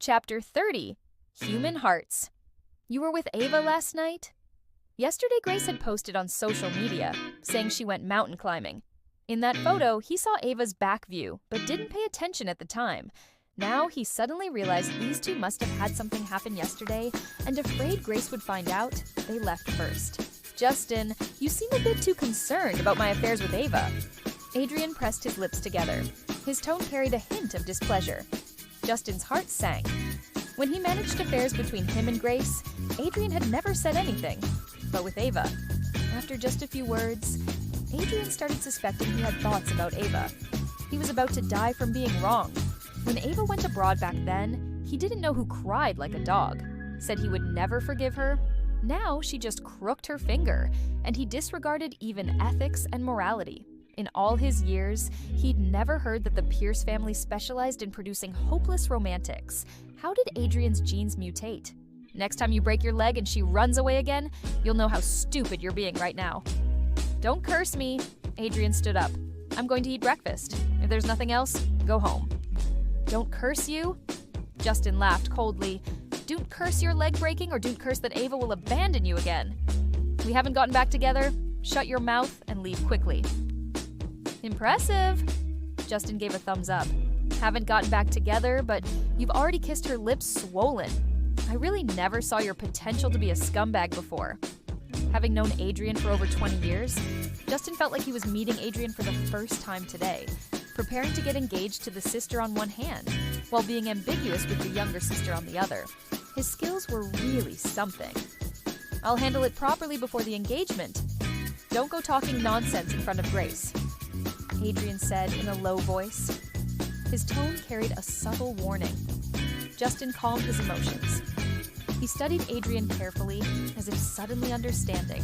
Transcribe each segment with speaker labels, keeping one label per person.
Speaker 1: Chapter 30, Human Hearts. You were with Ava last night? Yesterday, Grace had posted on social media, saying she went mountain climbing. In that photo, he saw Ava's back view, but didn't pay attention at the time. Now, he suddenly realized these two must have had something happen yesterday, and afraid Grace would find out, they left first. Justin, you seem a bit too concerned about my affairs with Ava. Adrian pressed his lips together. His tone carried a hint of displeasure. Justin's heart sank. When he managed affairs between him and Grace, Adrian had never said anything. But with Ava, after just a few words, Adrian started suspecting he had thoughts about Ava. He was about to die from being wrong. When Ava went abroad back then, he didn't know who cried like a dog, said he would never forgive her. Now she just crooked her finger, and he disregarded even ethics and morality. In all his years, he'd never heard that the Pierce family specialized in producing hopeless romantics. How did Adrian's genes mutate? Next time you break your leg and she runs away again, you'll know how stupid you're being right now. Don't curse me. Adrian stood up. I'm going to eat breakfast. If there's nothing else, go home. Don't curse you? Justin laughed coldly. Don't curse your leg breaking or don't curse that Ava will abandon you again. We haven't gotten back together. Shut your mouth and leave quickly. Impressive. Justin gave a thumbs up. Haven't gotten back together, but you've already kissed her lips swollen. I really never saw your potential to be a scumbag before. Having known Adrian for over 20 years, Justin felt like he was meeting Adrian for the first time today, preparing to get engaged to the sister on one hand, while being ambiguous with the younger sister on the other. His skills were really something. I'll handle it properly before the engagement. Don't go talking nonsense in front of Grace, Adrian said in a low voice. His tone carried a subtle warning. Justin calmed his emotions. He studied Adrian carefully, as if suddenly understanding.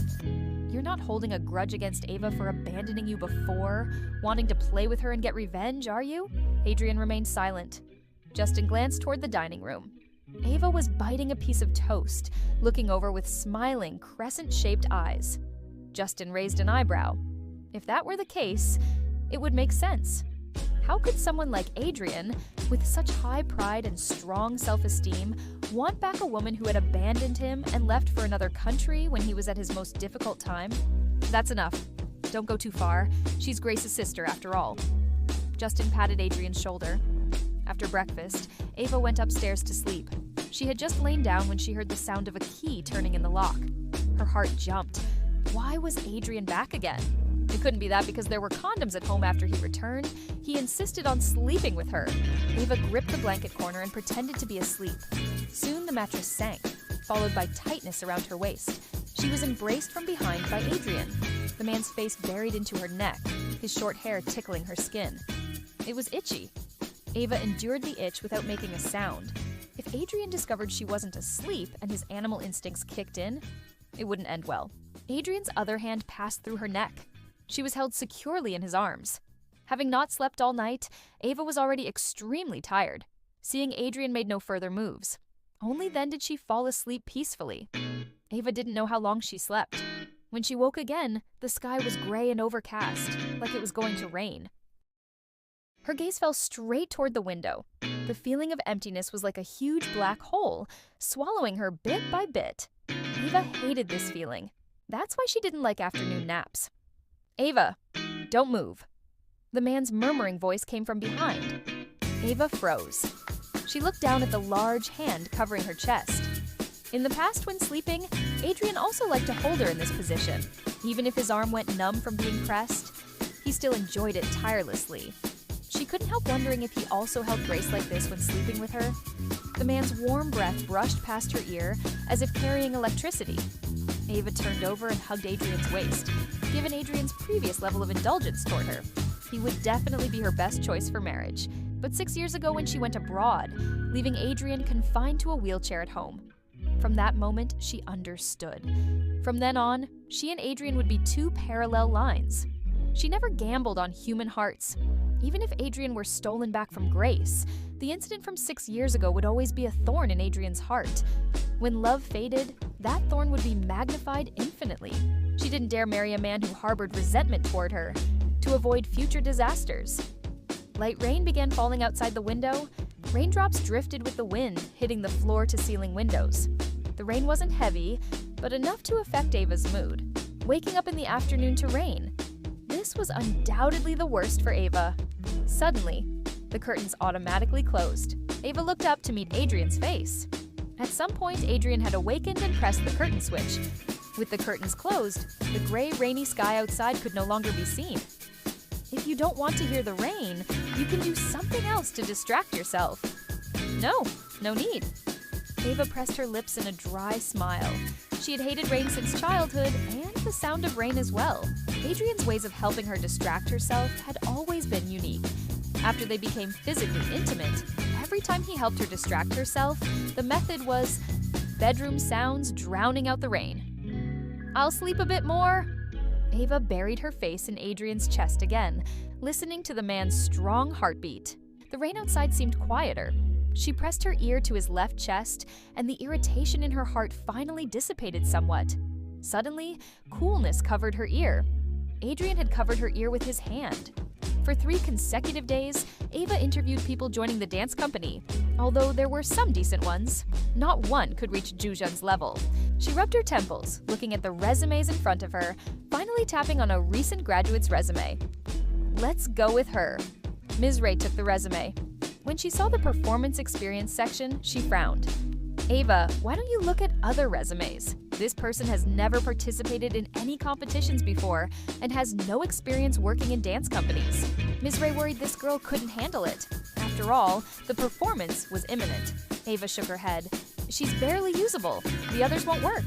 Speaker 1: You're not holding a grudge against Ava for abandoning you before, wanting to play with her and get revenge, are you? Adrian remained silent. Justin glanced toward the dining room. Ava was biting a piece of toast, looking over with smiling, crescent-shaped eyes. Justin raised an eyebrow. If that were the case, it would make sense. How could someone like Adrian, with such high pride and strong self-esteem, want back a woman who had abandoned him and left for another country when he was at his most difficult time? That's enough. Don't go too far. She's Grace's sister, after all. Justin patted Adrian's shoulder. After breakfast, Ava went upstairs to sleep. She had just lain down when she heard the sound of a key turning in the lock. Her heart jumped. Why was Adrian back again? It couldn't be that because there were condoms at home after he returned. He insisted on sleeping with her. Ava gripped the blanket corner and pretended to be asleep. Soon the mattress sank, followed by tightness around her waist. She was embraced from behind by Adrian, the man's face buried into her neck, his short hair tickling her skin. It was itchy. Ava endured the itch without making a sound. If Adrian discovered she wasn't asleep and his animal instincts kicked in, it wouldn't end well. Adrian's other hand passed through her neck. She was held securely in his arms. Having not slept all night, Ava was already extremely tired. Seeing Adrian made no further moves. Only then did she fall asleep peacefully. Ava didn't know how long she slept. When she woke again, the sky was gray and overcast, like it was going to rain. Her gaze fell straight toward the window. The feeling of emptiness was like a huge black hole, swallowing her bit by bit. Ava hated this feeling. That's why she didn't like afternoon naps. Ava, don't move. The man's murmuring voice came from behind. Ava froze. She looked down at the large hand covering her chest. In the past, when sleeping, Adrian also liked to hold her in this position. Even if his arm went numb from being pressed, he still enjoyed it tirelessly. She couldn't help wondering if he also held Grace like this when sleeping with her. The man's warm breath brushed past her ear as if carrying electricity. Ava turned over and hugged Adrian's waist, given Adrian's previous level of indulgence toward her. He would definitely be her best choice for marriage, but 6 years ago when she went abroad, leaving Adrian confined to a wheelchair at home. From that moment, she understood. From then on, she and Adrian would be two parallel lines. She never gambled on human hearts. Even if Adrian were stolen back from Grace, the incident from 6 years ago would always be a thorn in Adrian's heart. When love faded, that thorn would be magnified infinitely. She didn't dare marry a man who harbored resentment toward her, to avoid future disasters. Light rain began falling outside the window. Raindrops drifted with the wind, hitting the floor-to-ceiling windows. The rain wasn't heavy, but enough to affect Ava's mood. Waking up in the afternoon to rain. This was undoubtedly the worst for Ava. Suddenly, the curtains automatically closed. Ava looked up to meet Adrian's face. At some point, Adrian had awakened and pressed the curtain switch. With the curtains closed, the gray, rainy sky outside could no longer be seen. If you don't want to hear the rain, you can do something else to distract yourself. No need. Ava pressed her lips in a dry smile. She had hated rain since childhood, and the sound of rain as well. Adrian's ways of helping her distract herself had always been unique. After they became physically intimate, every time he helped her distract herself, the method was bedroom sounds drowning out the rain. "I'll sleep a bit more." Ava buried her face in Adrian's chest again, listening to the man's strong heartbeat. The rain outside seemed quieter. She pressed her ear to his left chest, and the irritation in her heart finally dissipated somewhat. Suddenly, coolness covered her ear. Adrian had covered her ear with his hand. For 3 consecutive days, Ava interviewed people joining the dance company. Although there were some decent ones, not one could reach Jujun's level. She rubbed her temples, looking at the resumes in front of her, finally tapping on a recent graduate's resume. Let's go with her. Ms. Ray took the resume. When she saw the performance experience section, she frowned. "Ava, why don't you look at other resumes? This person has never participated in any competitions before and has no experience working in dance companies." Ms. Ray worried this girl couldn't handle it. After all, the performance was imminent. Ava shook her head. "She's barely usable. The others won't work."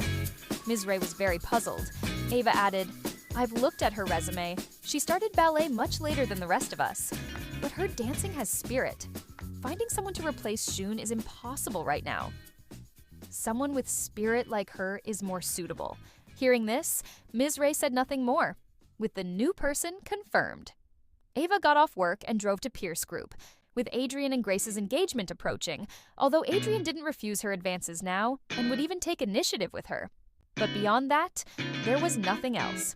Speaker 1: Ms. Ray was very puzzled. Ava added, "I've looked at her resume. She started ballet much later than the rest of us. But her dancing has spirit. Finding someone to replace Shun is impossible right now. Someone with spirit like her is more suitable." Hearing this, Ms. Ray said nothing more, with the new person confirmed. Ava got off work and drove to Pierce Group, with Adrian and Grace's engagement approaching, although Adrian didn't refuse her advances now and would even take initiative with her. But beyond that, there was nothing else.